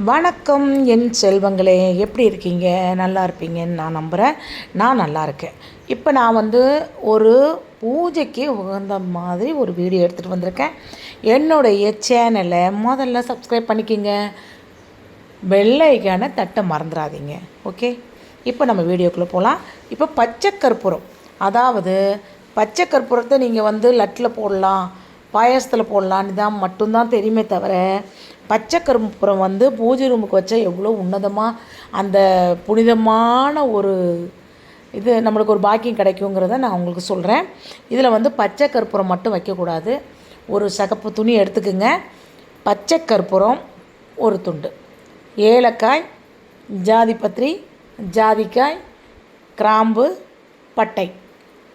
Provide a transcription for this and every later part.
வணக்கம் என் செல்வங்களே, எப்படி இருக்கீங்க? நல்லா இருப்பீங்கன்னு நான் நம்புகிறேன். நான் நல்லா இருக்கேன். இப்போ நான் ஒரு பூஜைக்கு உகந்த மாதிரி ஒரு வீடியோ எடுத்துகிட்டு வந்திருக்கேன். என்னுடைய சேனலை முதல்ல சப்ஸ்கிரைப் பண்ணிக்கோங்க. பெல் ஐகானை தட்ட மறந்துடாதீங்க. ஓகே, இப்போ நம்ம வீடியோக்குள்ளே போகலாம். இப்போ பச்சை கற்பூரம், அதாவது பச்சை கற்பூரத்தை நீங்கள் லட்டில் போடலாம், பாயாசத்தில் போடலாம், இதான் மட்டும்தான் தெரியுமே தவிர, பச்சை கற்பூரம் பூஜை ரூமுக்கு வச்சா எவ்வளோ உன்னதமாக அந்த புனிதமான ஒரு இது நம்மளுக்கு ஒரு பாக்கியம் கிடைக்குங்கிறத நான் உங்களுக்கு சொல்கிறேன். இதில் பச்சை கற்பூரம் மட்டும் வைக்கக்கூடாது. ஒரு சகப்பு துணி எடுத்துக்குங்க, பச்சை கற்பூரம் ஒரு துண்டு, ஏலக்காய், ஜாதிபத்திரி, ஜாதிக்காய், கிராம்பு, பட்டை,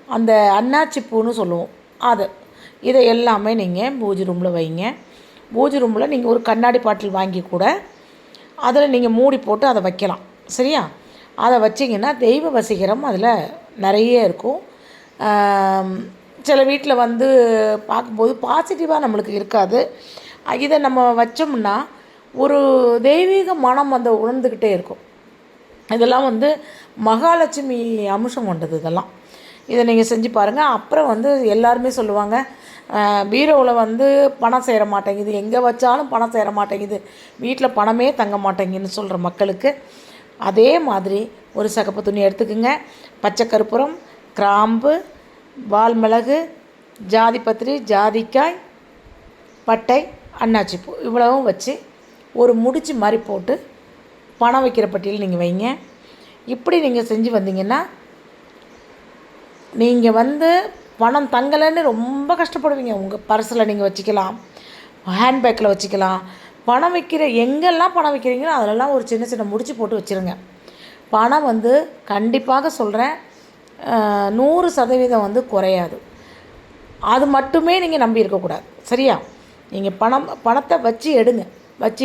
அந்த அன்னாச்சி பூன்னு சொல்லுவோம் அது, இதை எல்லாமே நீங்கள் பூஜை ரூமில் வைங்க. பூஜை ரூமில் நீங்கள் ஒரு கண்ணாடி பாட்டில் வாங்கி கூட அதில் நீங்கள் மூடி போட்டு அதை வைக்கலாம். சரியா? அதை வச்சிங்கன்னா தெய்வ வசீகரம் அதில் நிறைய இருக்கும். சில வீட்டில் பார்க்கும்போது பாசிட்டிவாக நம்மளுக்கு இருக்காது. இதை நம்ம வச்சோம்னா ஒரு தெய்வீக மனம் உணர்ந்துக்கிட்டே இருக்கும். இதெல்லாம் மகாலட்சுமி அம்சம் கொண்டது இதெல்லாம். இதை நீங்கள் செஞ்சு பாருங்கள். அப்புறம் எல்லாருமே சொல்லுவாங்க, பீரோவில் பணம் சேர மாட்டேங்குது, எங்கே வச்சாலும் பணம் சேர மாட்டேங்குது, வீட்டில் பணமே தங்க மாட்டேங்குதுன்னு சொல்கிற மக்களுக்கு அதே மாதிரி ஒரு சகப்பு துணி எடுத்துக்கோங்க. பச்சை கற்பூரம், கிராம்பு, வால்மிளகு, ஜாதிபத்திரி, ஜாதிக்காய், பட்டை, அன்னாச்சிப்பூ இவ்வளவும் வச்சு ஒரு முடிச்சு மாதிரி போட்டு பணம் வைக்கிற பட்டியல் நீங்கள் வைங்க. இப்படி நீங்கள் செஞ்சு வந்தீங்கன்னா நீங்கள் பணம் தங்கலைன்னு ரொம்ப கஷ்டப்படுவீங்க. உங்கள் பர்ஸில் நீங்கள் வச்சுக்கலாம், ஹேண்ட்பேக்கில் வச்சுக்கலாம். பணம் வைக்கிற எங்கெல்லாம் பணம் வைக்கிறீங்களோ அதிலெல்லாம் ஒரு சின்ன சின்ன முடிச்சு போட்டு வச்சுருங்க. பணம் கண்டிப்பாக சொல்கிறேன், 100% குறையாது. அது மட்டுமே நீங்கள் நம்பி இருக்கக்கூடாது. சரியா? நீங்கள் பணத்தை வச்சு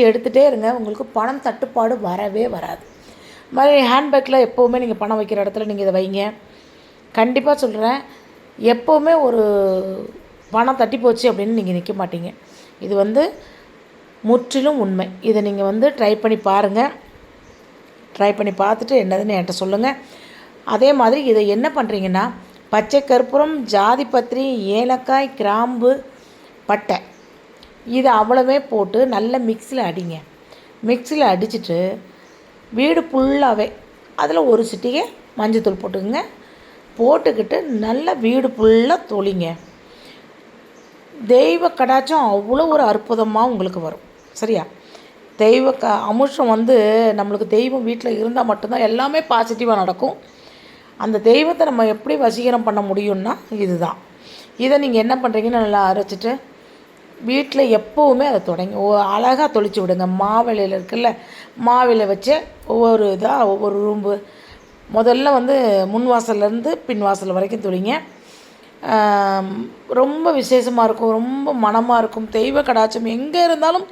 எடுத்துகிட்டே இருங்க. உங்களுக்கு பணம் தட்டுப்பாடு வரவே வராது. மாதிரி ஹேண்ட்பேக்கில் எப்போவுமே நீங்கள் பணம் வைக்கிற இடத்துல நீங்கள் இதை வைங்க. கண்டிப்பாக சொல்கிறேன், எப்போவுமே ஒரு பணம் தட்டி போச்சு அப்படின்னு நீங்கள் நிற்க மாட்டீங்க. இது முற்றிலும் உண்மை. இதை நீங்கள் ட்ரை பண்ணி பாருங்கள். ட்ரை பண்ணி பார்த்துட்டு என்னதுன்னு என்கிட்ட சொல்லுங்கள். அதே மாதிரி இதை என்ன பண்ணுறீங்கன்னா, பச்சை கற்பூரம், ஜாதிபத்திரி, ஏலக்காய், கிராம்பு, பட்டை, இதை அவ்வளவே போட்டு நல்ல மிக்ஸியில் அடிங்க. மிக்ஸியில் அடிச்சுட்டு வீடு ஃபுல்லாகவே அதில் ஒரு சிட்டிகை மஞ்சத்தூள் போட்டுக்கிட்டு நல்லா வீடு ஃபுல்லாக தொளிங்க. தெய்வ கடாட்சம் அவ்வளோ ஒரு அற்புதமாக உங்களுக்கு வரும். சரியா? தெய்வ அம்சம் நம்மளுக்கு தெய்வம் வீட்டில் இருந்தால் மட்டும்தான் எல்லாமே பாசிட்டிவாக நடக்கும். அந்த தெய்வத்தை நம்ம எப்படி வசீகரம் பண்ண முடியும்னா இதுதான். இதை நீங்கள் என்ன பண்ணுறீங்கன்னு நல்லா அரைச்சிட்டு வீட்டில் எப்போவுமே அதை தொடங்கி அழகாக தொளிச்சு விடுங்க. மாவிலையில் இருக்குல்ல, மாவிலை வச்சு ஒவ்வொரு ரூம்பு முதல்ல முன் வாசல்லேருந்து பின் வாசல் வரைக்கும் தொளிங்க. ரொம்ப விசேஷமாக இருக்கும், ரொம்ப மனமாக இருக்கும். தெய்வ கடாட்சம் எங்கே இருந்தாலும்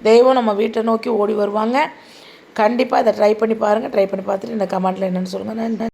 தெய்வம் நம்ம வீட்டை நோக்கி ஓடி வருவாங்க. கண்டிப்பாக இதை ட்ரை பண்ணி பாருங்கள். ட்ரை பண்ணி பார்த்துட்டு இந்த கமெண்ட்டில் என்னென்னு சொல்லுங்கள். நன்றி.